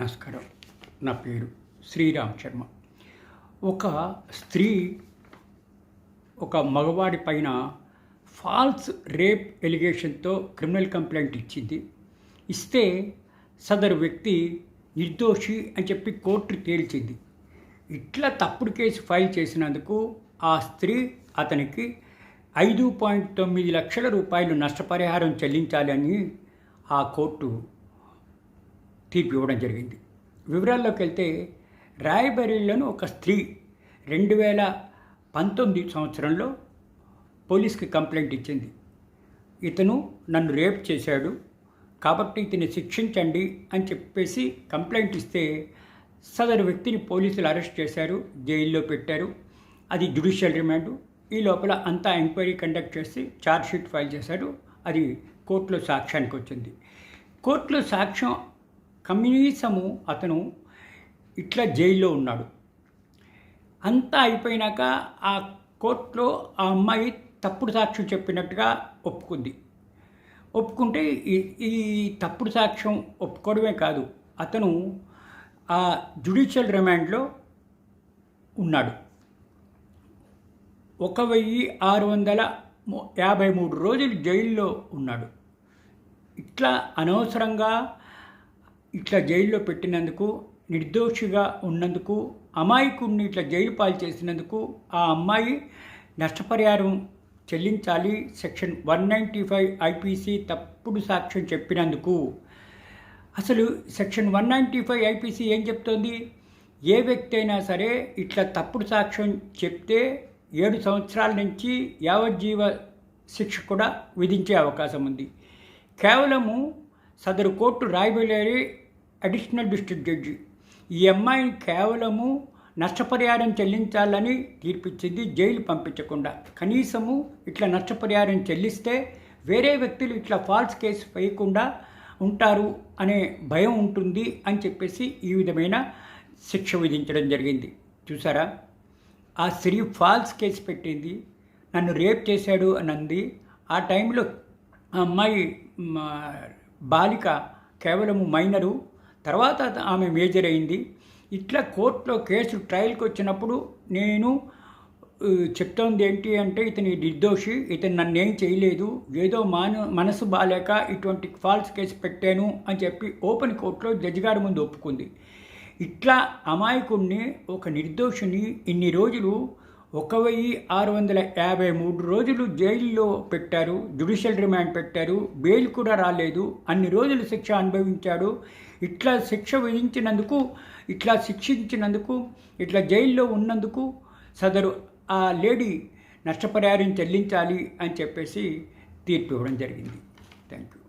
నమస్కారం. నా పేరు శ్రీరామ్ శర్మ. ఒక స్త్రీ ఒక మగవాడి పైన ఫాల్స్ రేప్ ఎలిగేషన్తో క్రిమినల్ కంప్లైంట్ ఇస్తే సదరు వ్యక్తి నిర్దోషి అని చెప్పి కోర్టు తేల్చింది. ఇట్లా తప్పుడు కేసు ఫైల్ చేసినందుకు ఆ స్త్రీ అతనికి 5.9 లక్షల రూపాయలు నష్టపరిహారం చెల్లించాలని ఆ కోర్టు తీర్పు ఇవ్వడం జరిగింది. వివరాల్లోకి వెళ్తే, రాయ్బరేలీలోని ఒక స్త్రీ 2019 సంవత్సరంలో పోలీస్కి కంప్లైంట్ ఇచ్చింది. ఇతను నన్ను రేప్ చేశాడు కాబట్టి ఇతన్ని శిక్షించండి అని చెప్పేసి కంప్లైంట్ ఇస్తే సదరు వ్యక్తిని పోలీసులు అరెస్ట్ చేశారు, జైల్లో పెట్టారు. అది జ్యుడిషియల్ రిమాండ్. ఈ లోపల అంతా ఎంక్వైరీ కండక్ట్ చేసి ఛార్జ్షీట్ ఫైల్ చేశారు. అది కోర్టులో సాక్ష్యానికి వచ్చింది. కోర్టులో సాక్ష్యం కనీసము అతను ఇట్లా జైల్లో ఉన్నాడు. అంతా అయిపోయినాక ఆ కోర్టులో ఆ అమ్మాయి తప్పుడు సాక్ష్యం చెప్పినట్టుగా ఒప్పుకుంటే ఈ తప్పుడు సాక్ష్యం ఒప్పుకోవడమే కాదు, అతను ఆ జ్యుడిషియల్ రిమాండ్లో ఉన్నాడు. 1653 రోజులు జైల్లో ఉన్నాడు. ఇట్లా అనవసరంగా ఇట్లా జైల్లో పెట్టినందుకు, నిర్దోషిగా ఉన్నందుకు, అమాయకుడిని ఇట్లా జైలు పాలు చేసినందుకు ఆ అమ్మాయి నష్టపరిహారం చెల్లించాలి. సెక్షన్ 195 ఐపీసీ తప్పుడు సాక్ష్యం చెప్పినందుకు. అసలు సెక్షన్ 195 ఐపీసీ ఏం చెప్తోంది? ఏ వ్యక్తి అయినా సరే ఇట్లా తప్పుడు సాక్ష్యం చెప్తే 7 సంవత్సరాల నుంచి యావజ్జీవ శిక్ష కూడా విధించే అవకాశం ఉంది. కేవలము సదరు court Rae Bareli additional district judge ఈ అమ్మాయిని కేవలము నష్టపరిహారం చెల్లించాలని తీర్పిచ్చింది, జైలు పంపించకుండా. కనీసము ఇట్లా నష్టపరిహారం చెల్లిస్తే వేరే వ్యక్తులు ఇట్లా ఫాల్స్ కేసు వేయకుండా ఉంటారు అనే భయం ఉంటుంది అని చెప్పేసి ఈ విధమైన శిక్ష విధించడం జరిగింది. చూసారా, ఆ స్త్రీ ఫాల్స్ కేసు పెట్టింది, నన్ను రేప్ చేశాడు అని అంది. ఆ టైంలో ఆ అమ్మాయి బాలిక కేవలము మైనరు, తర్వాత ఆమె మేజర్ అయింది. ఇట్లా కోర్టులో కేసు ట్రయల్కి వచ్చినప్పుడు నేను చెప్తోంది ఏంటి అంటే, ఇతని నిర్దోషి, ఇతను నన్నేం చేయలేదు, ఏదో మనసు బాలేక ఇటువంటి ఫాల్స్ కేసు పెట్టాను అని చెప్పి ఓపెన్ కోర్టులో జడ్జి గారి ముందు ఒప్పుకుంది. ఇట్లా అమాయకుడిని, ఒక నిర్దోషిని ఇన్ని రోజులు 1653 రోజులు జైల్లో పెట్టారు, జ్యుడిషియల్ రిమాండ్ పెట్టారు, బెయిల్ కూడా రాలేదు, అన్ని రోజులు శిక్ష అనుభవించాడు. ఇట్లా శిక్ష విధించినందుకు, ఇట్లా శిక్షించినందుకు, ఇట్లా జైల్లో ఉన్నందుకు సదరు ఆ లేడీ నష్టపరిహారం చెల్లించాలి అని చెప్పేసి తీర్పు ఇవ్వడం జరిగింది. Thank you.